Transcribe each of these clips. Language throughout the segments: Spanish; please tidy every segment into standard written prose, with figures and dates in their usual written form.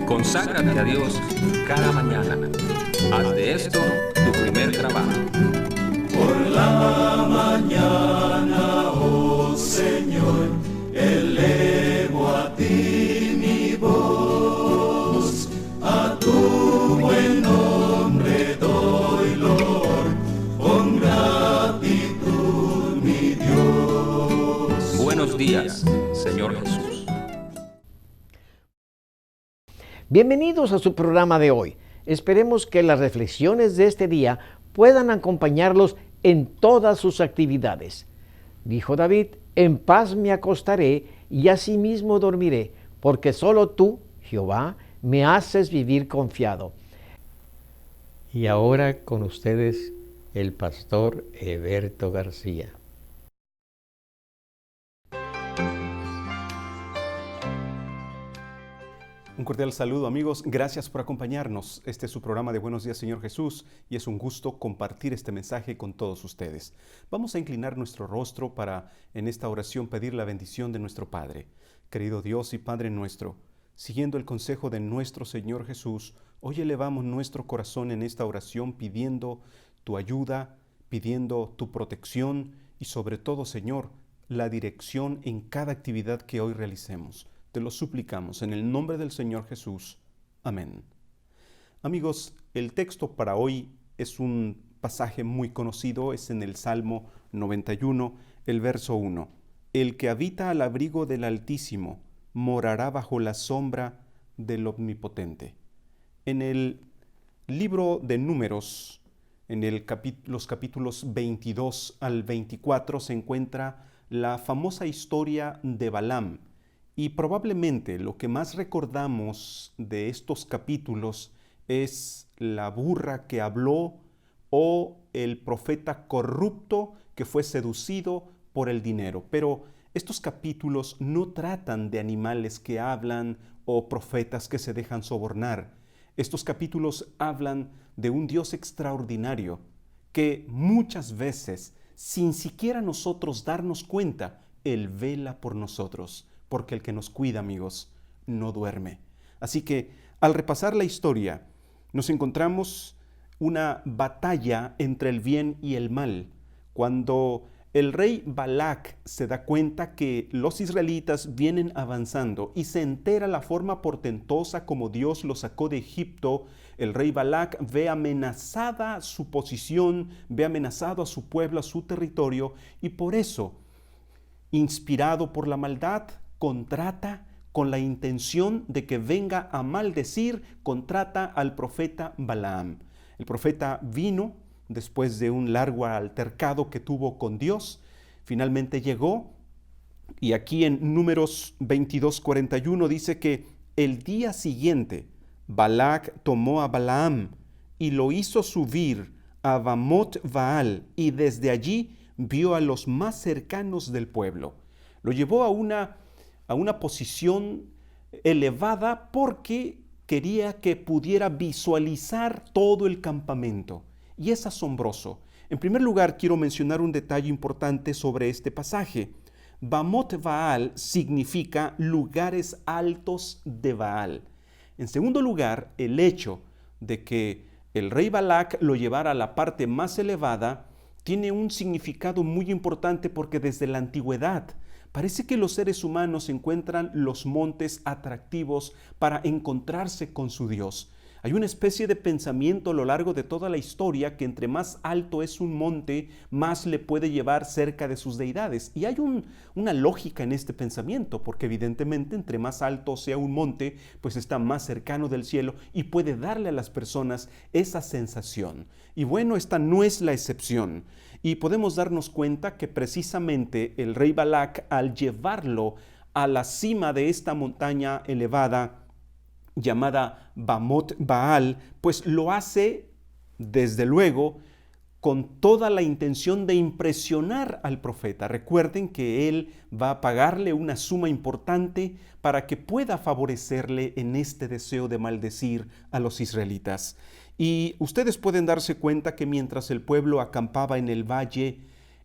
Conságrate a Dios cada mañana. Haz de esto tu primer trabajo. Por la mañana, oh Señor, elevo a ti mi voz, a tu buen nombre doy loor, con gratitud mi Dios. Buenos días, Señor Jesús. Bienvenidos a su programa de hoy. Esperemos que las reflexiones de este día puedan acompañarlos en todas sus actividades. Dijo David: en paz me acostaré y asimismo dormiré, porque solo tú, Jehová, me haces vivir confiado. Y ahora con ustedes el pastor Eberto García. Un cordial saludo, amigos. Gracias por acompañarnos. Este es su programa de Buenos Días, Señor Jesús, y es un gusto compartir este mensaje con todos ustedes. Vamos a inclinar nuestro rostro para, en esta oración, pedir la bendición de nuestro Padre. Querido Dios y Padre nuestro, siguiendo el consejo de nuestro Señor Jesús, hoy elevamos nuestro corazón en esta oración pidiendo tu ayuda, pidiendo tu protección y sobre todo, Señor, la dirección en cada actividad que hoy realicemos. Te lo suplicamos en el nombre del Señor Jesús. Amén. Amigos, el texto para hoy es un pasaje muy conocido, es en el Salmo 91, el verso 1. El que habita al abrigo del Altísimo morará bajo la sombra del Omnipotente. En el libro de Números, en los capítulos 22 al 24, se encuentra la famosa historia de Balaam. Y probablemente lo que más recordamos de estos capítulos es la burra que habló o el profeta corrupto que fue seducido por el dinero. Pero estos capítulos no tratan de animales que hablan o profetas que se dejan sobornar. Estos capítulos hablan de un Dios extraordinario que muchas veces, sin siquiera nosotros darnos cuenta, Él vela por nosotros. Porque el que nos cuida, amigos, no duerme. Así que, al repasar la historia, nos encontramos una batalla entre el bien y el mal. Cuando el rey Balac se da cuenta que los israelitas vienen avanzando y se entera la forma portentosa como Dios los sacó de Egipto, el rey Balac ve amenazada su posición, ve amenazado a su pueblo, a su territorio, y por eso, inspirado por la maldad, contrata con la intención de que venga a maldecir, contrata al profeta Balaam. El profeta vino después de un largo altercado que tuvo con Dios, finalmente llegó, y aquí en Números 22:41 dice que el día siguiente Balac tomó a Balaam y lo hizo subir a Bamot Baal, y desde allí vio a los más cercanos del pueblo. Lo llevó a una posición elevada porque quería que pudiera visualizar todo el campamento. Y es asombroso. En primer lugar, quiero mencionar un detalle importante sobre este pasaje. Bamot Baal significa lugares altos de Baal. En segundo lugar, el hecho de que el rey Balac lo llevara a la parte más elevada tiene un significado muy importante porque desde la antigüedad parece que los seres humanos encuentran los montes atractivos para encontrarse con su Dios. Hay una especie de pensamiento a lo largo de toda la historia que entre más alto es un monte, más le puede llevar cerca de sus deidades. Y hay una lógica en este pensamiento, porque evidentemente entre más alto sea un monte, pues está más cercano del cielo y puede darle a las personas esa sensación. Y bueno, esta no es la excepción. Y podemos darnos cuenta que precisamente el rey Balac, al llevarlo a la cima de esta montaña elevada, llamada Bamot Baal, pues lo hace, desde luego, con toda la intención de impresionar al profeta. Recuerden que él va a pagarle una suma importante para que pueda favorecerle en este deseo de maldecir a los israelitas. Y ustedes pueden darse cuenta que mientras el pueblo acampaba en el valle,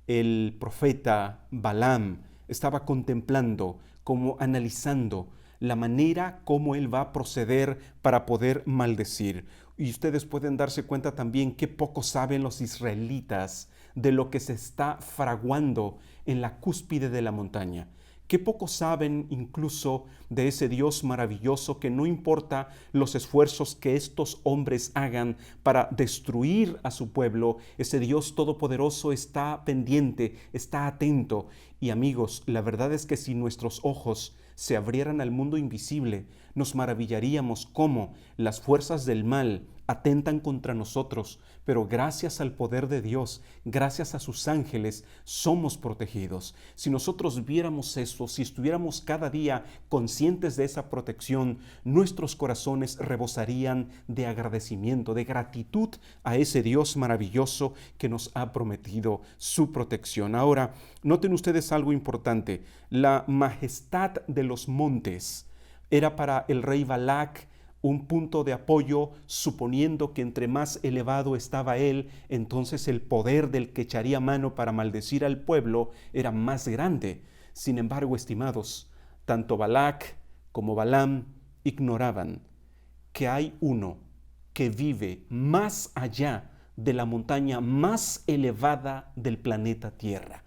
el profeta Balaam estaba contemplando, como analizando la manera como él va a proceder para poder maldecir. Y ustedes pueden darse cuenta también qué poco saben los israelitas de lo que se está fraguando en la cúspide de la montaña. Qué poco saben incluso de ese Dios maravilloso que no importa los esfuerzos que estos hombres hagan para destruir a su pueblo, ese Dios todopoderoso está pendiente, está atento. Y amigos, la verdad es que si nuestros ojos se abrieran al mundo invisible, nos maravillaríamos cómo las fuerzas del mal atentan contra nosotros, pero gracias al poder de Dios, gracias a sus ángeles, somos protegidos. Si nosotros viéramos eso, si estuviéramos cada día conscientes de esa protección, nuestros corazones rebosarían de agradecimiento, de gratitud a ese Dios maravilloso que nos ha prometido su protección. Ahora, noten ustedes algo importante. La majestad de los montes era para el rey Balac un punto de apoyo, suponiendo que entre más elevado estaba él, entonces el poder del que echaría mano para maldecir al pueblo era más grande. Sin embargo, estimados, tanto Balac como Balaam ignoraban que hay uno que vive más allá de la montaña más elevada del planeta Tierra.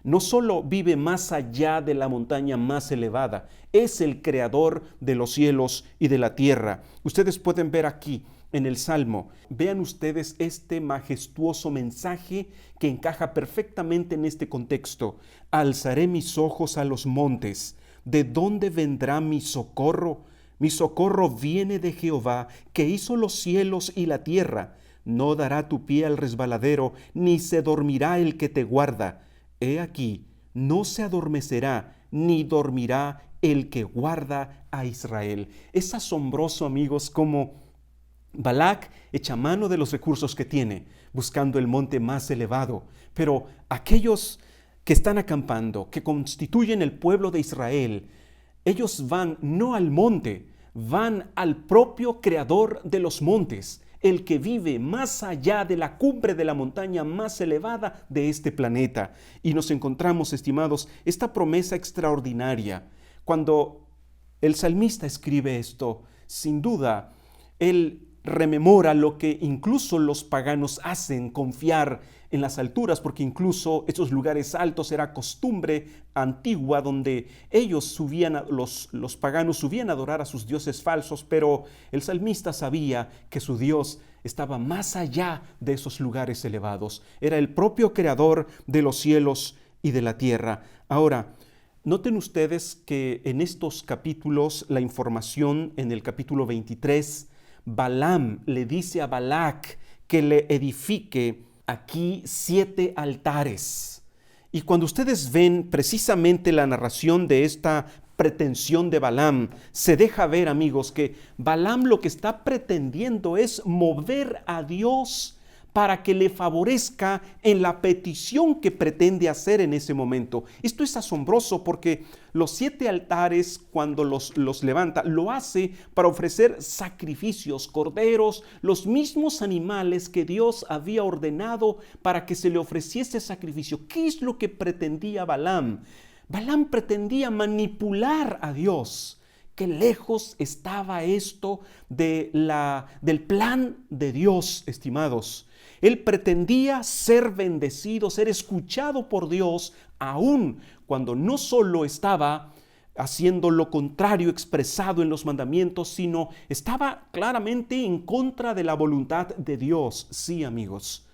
No solo vive más allá de la montaña más elevada, es el creador de los cielos y de la tierra. Ustedes pueden ver aquí en el Salmo, vean ustedes este majestuoso mensaje que encaja perfectamente en este contexto. Alzaré mis ojos a los montes, ¿de dónde vendrá mi socorro? Mi socorro viene de Jehová, que hizo los cielos y la tierra. No dará tu pie al resbaladero, ni se dormirá el que te guarda. He aquí, no se adormecerá ni dormirá el que guarda a Israel. Es asombroso, amigos, cómo Balac echa mano de los recursos que tiene, buscando el monte más elevado. Pero aquellos que están acampando, que constituyen el pueblo de Israel, ellos van no al monte, van al propio creador de los montes, el que vive más allá de la cumbre de la montaña más elevada de este planeta. Y nos encontramos, estimados, esta promesa extraordinaria. Cuando el salmista escribe esto, sin duda, él rememora lo que incluso los paganos hacen, confiar en las alturas, porque incluso estos lugares altos era costumbre antigua donde ellos subían, los paganos subían a adorar a sus dioses falsos, pero el salmista sabía que su Dios estaba más allá de esos lugares elevados. Era el propio creador de los cielos y de la tierra. Ahora, noten ustedes que en estos capítulos, la información en el capítulo 23, Balaam le dice a Balac que le edifique aquí 7 altares. Y cuando ustedes ven precisamente la narración de esta pretensión de Balaam, se deja ver, amigos, que Balaam lo que está pretendiendo es mover a Dios para que le favorezca en la petición que pretende hacer en ese momento. Esto es asombroso porque los 7 altares, cuando los levanta, lo hace para ofrecer sacrificios, corderos, los mismos animales que Dios había ordenado para que se le ofreciese sacrificio. ¿Qué es lo que pretendía Balaam? Balaam pretendía manipular a Dios. Qué lejos estaba esto del plan de Dios, estimados. Él pretendía ser bendecido, ser escuchado por Dios, aun cuando no solo estaba haciendo lo contrario expresado en los mandamientos, sino estaba claramente en contra de la voluntad de Dios. Sí, amigos,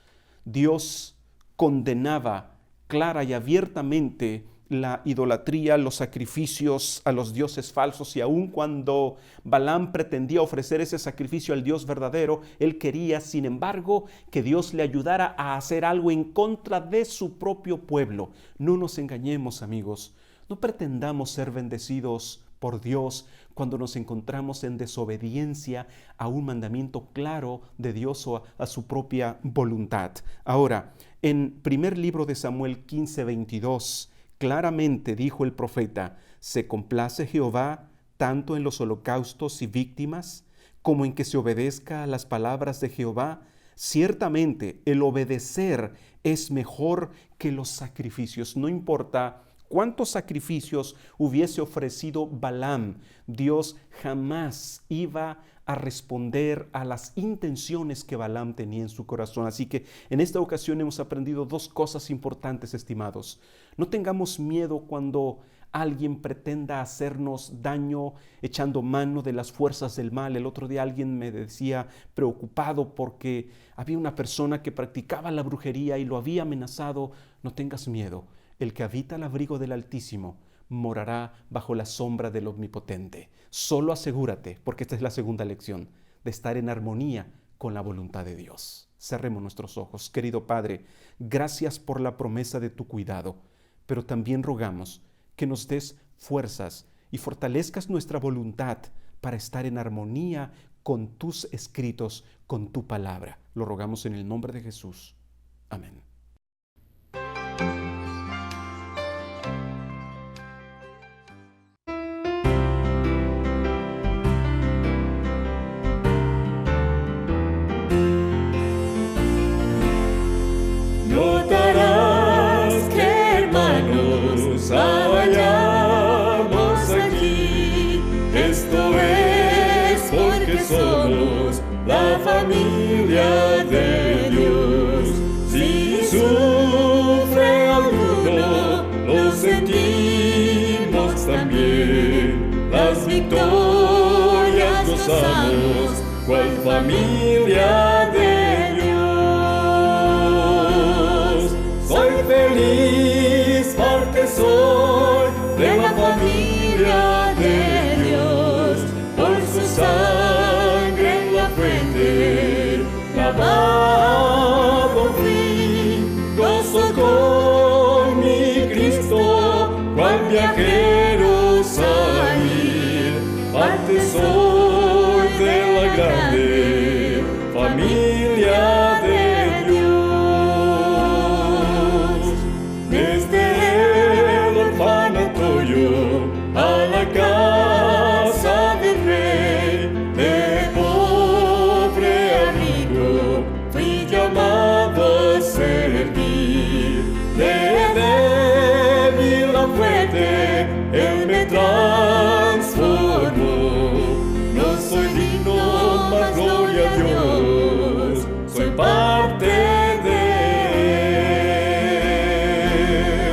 Dios condenaba clara y abiertamente la idolatría, los sacrificios a los dioses falsos, y aun cuando Balaam pretendía ofrecer ese sacrificio al Dios verdadero, él quería, sin embargo, que Dios le ayudara a hacer algo en contra de su propio pueblo. No nos engañemos, amigos, no pretendamos ser bendecidos por Dios cuando nos encontramos en desobediencia a un mandamiento claro de Dios o a su propia voluntad. Ahora, en primer libro de Samuel 15:22, claramente dijo el profeta: ¿se complace Jehová tanto en los holocaustos y víctimas como en que se obedezca a las palabras de Jehová? Ciertamente el obedecer es mejor que los sacrificios. No importa cuántos sacrificios hubiese ofrecido Balaam, Dios jamás iba a responder a las intenciones que Balaam tenía en su corazón. Así que en esta ocasión hemos aprendido dos cosas importantes, estimados. No tengamos miedo cuando alguien pretenda hacernos daño echando mano de las fuerzas del mal. El otro día alguien me decía preocupado porque había una persona que practicaba la brujería y lo había amenazado. No tengas miedo. El que habita al abrigo del Altísimo morará bajo la sombra del Omnipotente. Solo asegúrate, porque esta es la segunda lección, de estar en armonía con la voluntad de Dios. Cerremos nuestros ojos. Querido Padre, gracias por la promesa de tu cuidado, pero también rogamos que nos des fuerzas y fortalezcas nuestra voluntad para estar en armonía con tus escritos, con tu palabra. Lo rogamos en el nombre de Jesús. Amén. Notarás que, hermanos, hallamos aquí. Esto es porque somos la familia de Dios. Si sufre alguno, lo sentimos también. Las victorias gozamos, cual familia de Dios. Soy feliz porque soy de la familia de Dios. Por su sangre en la frente, lavado fui, gozo con mi Cristo, cual viajero salir. Parte soy de la grande familia de Dios. Desde el orfanatorio a la casa del rey, de pobre a rico fui llamado a servir. De débil a fuerte Él me transformó. No soy digno, mas gloria a Dios, soy parte de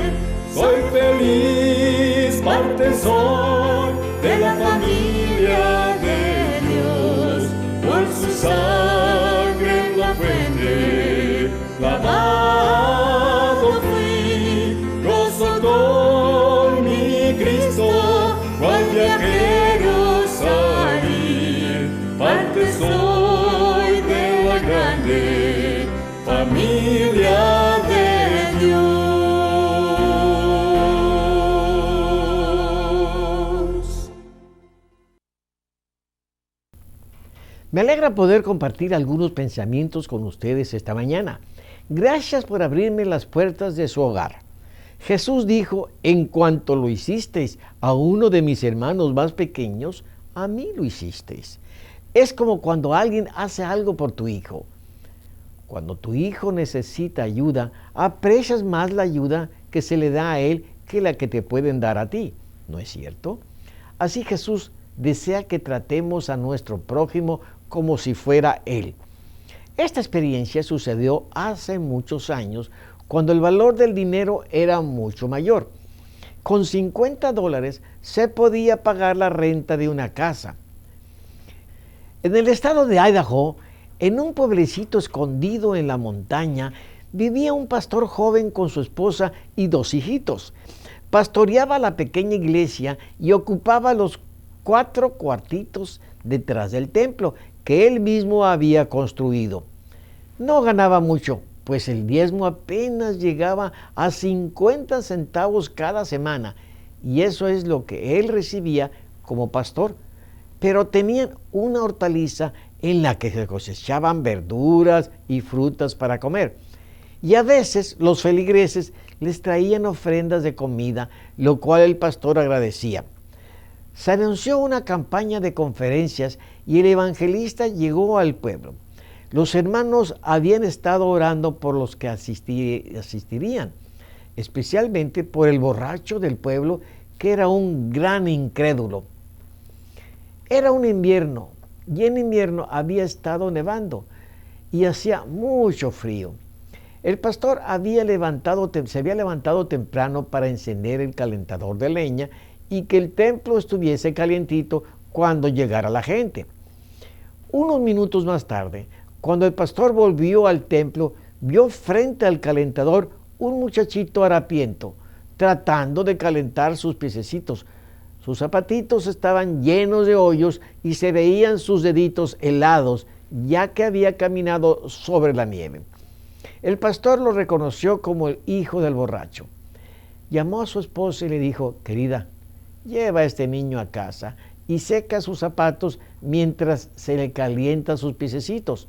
Él. Soy feliz, parte soy de la familia de Dios. Por su sangre en la fuente, lavado fui, gozo con mi Cristo, cual viajero salir. Parte soy de la grande familia de Dios. Me alegra poder compartir algunos pensamientos con ustedes esta mañana. Gracias por abrirme las puertas de su hogar. Jesús dijo, en cuanto lo hicisteis a uno de mis hermanos más pequeños, a mí lo hicisteis. Es como cuando alguien hace algo por tu hijo. Cuando tu hijo necesita ayuda, aprecias más la ayuda que se le da a él que la que te pueden dar a ti. ¿No es cierto? Así Jesús desea que tratemos a nuestro prójimo como si fuera él. Esta experiencia sucedió hace muchos años, cuando el valor del dinero era mucho mayor. Con $50 se podía pagar la renta de una casa. En el estado de Idaho, en un pueblecito escondido en la montaña, vivía un pastor joven con su esposa y 2 hijitos. Pastoreaba la pequeña iglesia y ocupaba los 4 cuartitos detrás del templo que él mismo había construido. No ganaba mucho, pues el diezmo apenas llegaba a 50 centavos cada semana, y eso es lo que él recibía como pastor. Pero tenían una hortaliza en la que se cosechaban verduras y frutas para comer. Y a veces los feligreses les traían ofrendas de comida, lo cual el pastor agradecía. Se anunció una campaña de conferencias y el evangelista llegó al pueblo. Los hermanos habían estado orando por los que asistirían. especialmente por el borracho del pueblo, que era un gran incrédulo. Era un invierno, y en invierno había estado nevando, y hacía mucho frío. El pastor se había levantado temprano para encender el calentador de leña y que el templo estuviese calientito cuando llegara la gente. Unos minutos más tarde, cuando el pastor volvió al templo, vio frente al calentador un muchachito harapiento, tratando de calentar sus piececitos. Sus zapatitos estaban llenos de hoyos y se veían sus deditos helados, ya que había caminado sobre la nieve. El pastor lo reconoció como el hijo del borracho. Llamó a su esposa y le dijo: querida, lleva a este niño a casa y seca sus zapatos mientras se le calientan sus piececitos.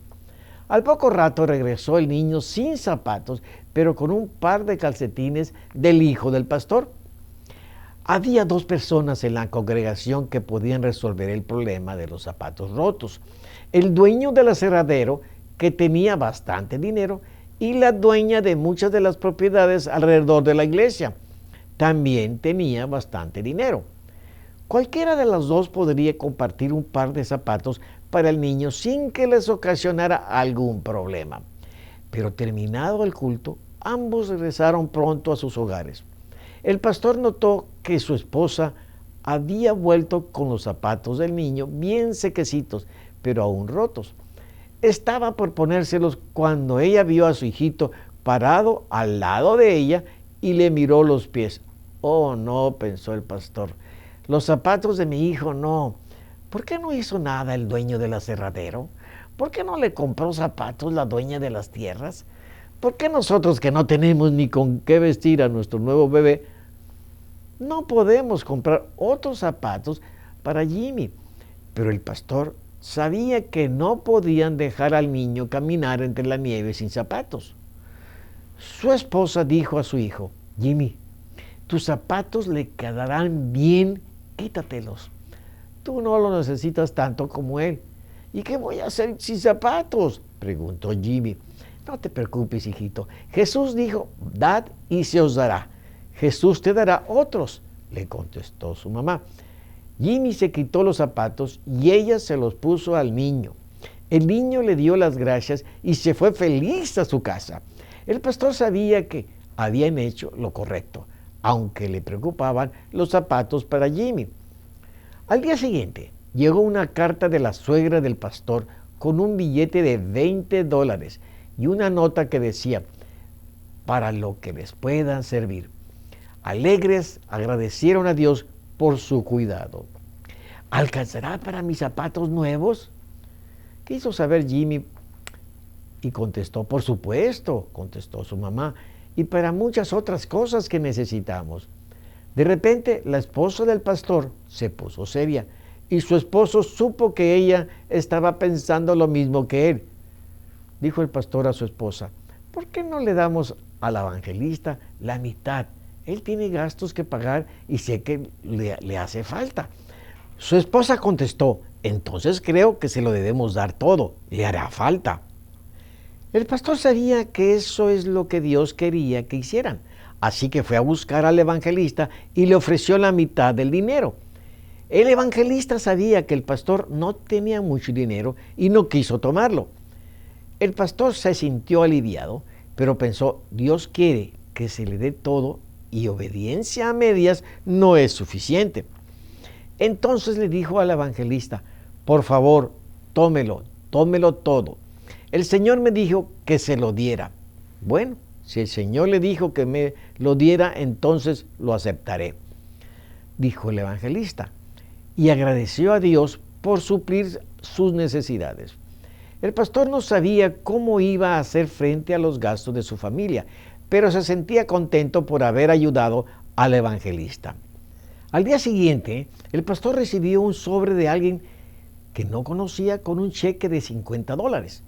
Al poco rato regresó el niño sin zapatos, pero con un par de calcetines del hijo del pastor. Había 2 personas en la congregación que podían resolver el problema de los zapatos rotos: el dueño del aserradero, que tenía bastante dinero, y la dueña de muchas de las propiedades alrededor de la iglesia. También tenía bastante dinero. Cualquiera de las dos podría compartir un par de zapatos para el niño sin que les ocasionara algún problema. Pero terminado el culto, ambos regresaron pronto a sus hogares. El pastor notó que su esposa había vuelto con los zapatos del niño bien sequecitos, pero aún rotos. Estaba por ponérselos cuando ella vio a su hijito parado al lado de ella y le miró los pies. Oh, no, pensó el pastor, los zapatos de mi hijo no. ¿Por qué no hizo nada el dueño del aserradero? ¿Por qué no le compró zapatos la dueña de las tierras? ¿Por qué nosotros, que no tenemos ni con qué vestir a nuestro nuevo bebé, no podemos comprar otros zapatos para Jimmy? Pero el pastor sabía que no podían dejar al niño caminar entre la nieve sin zapatos. Su esposa dijo a su hijo: Jimmy, tus zapatos le quedarán bien, quítatelos. Tú no lo necesitas tanto como él. ¿Y qué voy a hacer sin zapatos?, preguntó Jimmy. No te preocupes, hijito. Jesús dijo: dad y se os dará. Jesús te dará otros, le contestó su mamá. Jimmy se quitó los zapatos y ella se los puso al niño. El niño le dio las gracias y se fue feliz a su casa. El pastor sabía que habían hecho lo correcto, aunque le preocupaban los zapatos para Jimmy. Al día siguiente llegó una carta de la suegra del pastor con un billete de $20 y una nota que decía: para lo que les puedan servir. Alegres agradecieron a Dios por su cuidado. ¿Alcanzará para mis zapatos nuevos?, quiso saber Jimmy, y contestó: por supuesto, contestó su mamá, y para muchas otras cosas que necesitamos. De repente, la esposa del pastor se puso seria y su esposo supo que ella estaba pensando lo mismo que él. Dijo el pastor a su esposa: ¿por qué no le damos al evangelista la mitad? Él tiene gastos que pagar y sé que le hace falta. Su esposa contestó: entonces creo que se lo debemos dar todo, le hará falta. El pastor sabía que eso es lo que Dios quería que hicieran, así que fue a buscar al evangelista y le ofreció la mitad del dinero. El evangelista sabía que el pastor no tenía mucho dinero y no quiso tomarlo. El pastor se sintió aliviado, pero pensó: Dios quiere que se le dé todo y obediencia a medias no es suficiente. Entonces le dijo al evangelista: por favor, tómelo todo. El Señor me dijo que se lo diera. Bueno, si el Señor le dijo que me lo diera, entonces lo aceptaré, dijo el evangelista, y agradeció a Dios por suplir sus necesidades. El pastor no sabía cómo iba a hacer frente a los gastos de su familia, pero se sentía contento por haber ayudado al evangelista. Al día siguiente, el pastor recibió un sobre de alguien que no conocía con un cheque de $50.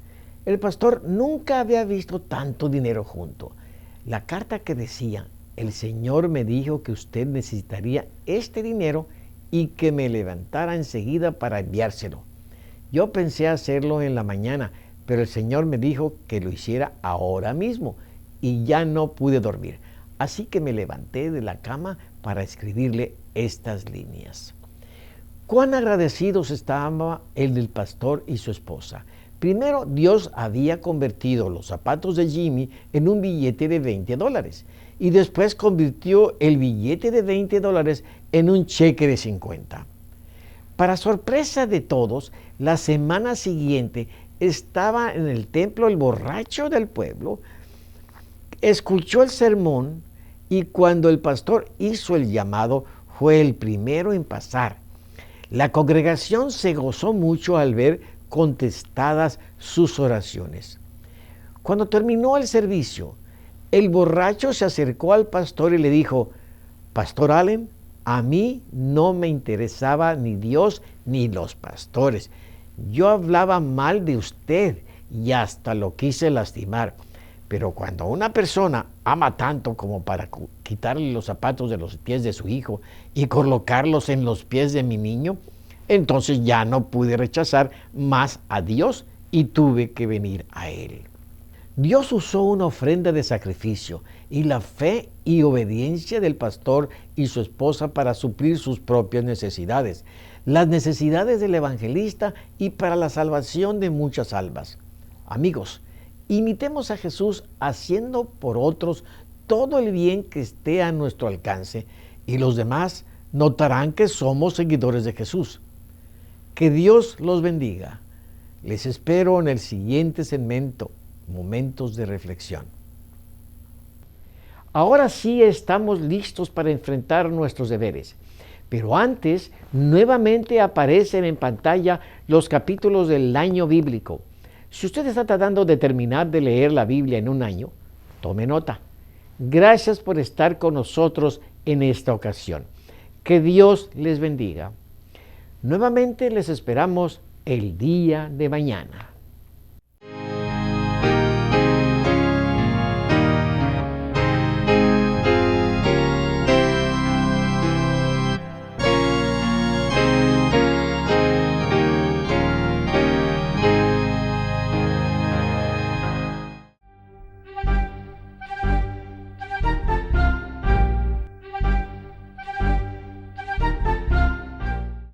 El pastor nunca había visto tanto dinero junto. La carta que decía: el Señor me dijo que usted necesitaría este dinero y que me levantara enseguida para enviárselo. Yo pensé hacerlo en la mañana, pero el Señor me dijo que lo hiciera ahora mismo y ya no pude dormir. así que me levanté de la cama para escribirle estas líneas. Cuán agradecidos estaba el pastor y su esposa. Primero, Dios había convertido los zapatos de Jimmy en un billete de $20 y después convirtió el billete de $20 en un cheque de 50. Para sorpresa de todos, la semana siguiente estaba en el templo el borracho del pueblo, escuchó el sermón y cuando el pastor hizo el llamado, fue el primero en pasar. La congregación se gozó mucho al ver contestadas sus oraciones. Cuando terminó el servicio, el borracho se acercó al pastor y le dijo: Pastor Allen, a mí no me interesaba ni Dios ni los pastores. Yo hablaba mal de usted y hasta lo quise lastimar. Pero cuando una persona ama tanto como para quitarle los zapatos de los pies de su hijo y colocarlos en los pies de mi niño, entonces ya no pude rechazar más a Dios y tuve que venir a Él. Dios usó una ofrenda de sacrificio y la fe y obediencia del pastor y su esposa para suplir sus propias necesidades, las necesidades del evangelista y para la salvación de muchas almas. Amigos, imitemos a Jesús haciendo por otros todo el bien que esté a nuestro alcance y los demás notarán que somos seguidores de Jesús. Que Dios los bendiga. Les espero en el siguiente segmento, Momentos de Reflexión. Ahora sí estamos listos para enfrentar nuestros deberes. Pero antes, nuevamente aparecen en pantalla los capítulos del año bíblico. Si usted está tratando de terminar de leer la Biblia en un año, tome nota. Gracias por estar con nosotros en esta ocasión. Que Dios les bendiga. Nuevamente les esperamos el día de mañana.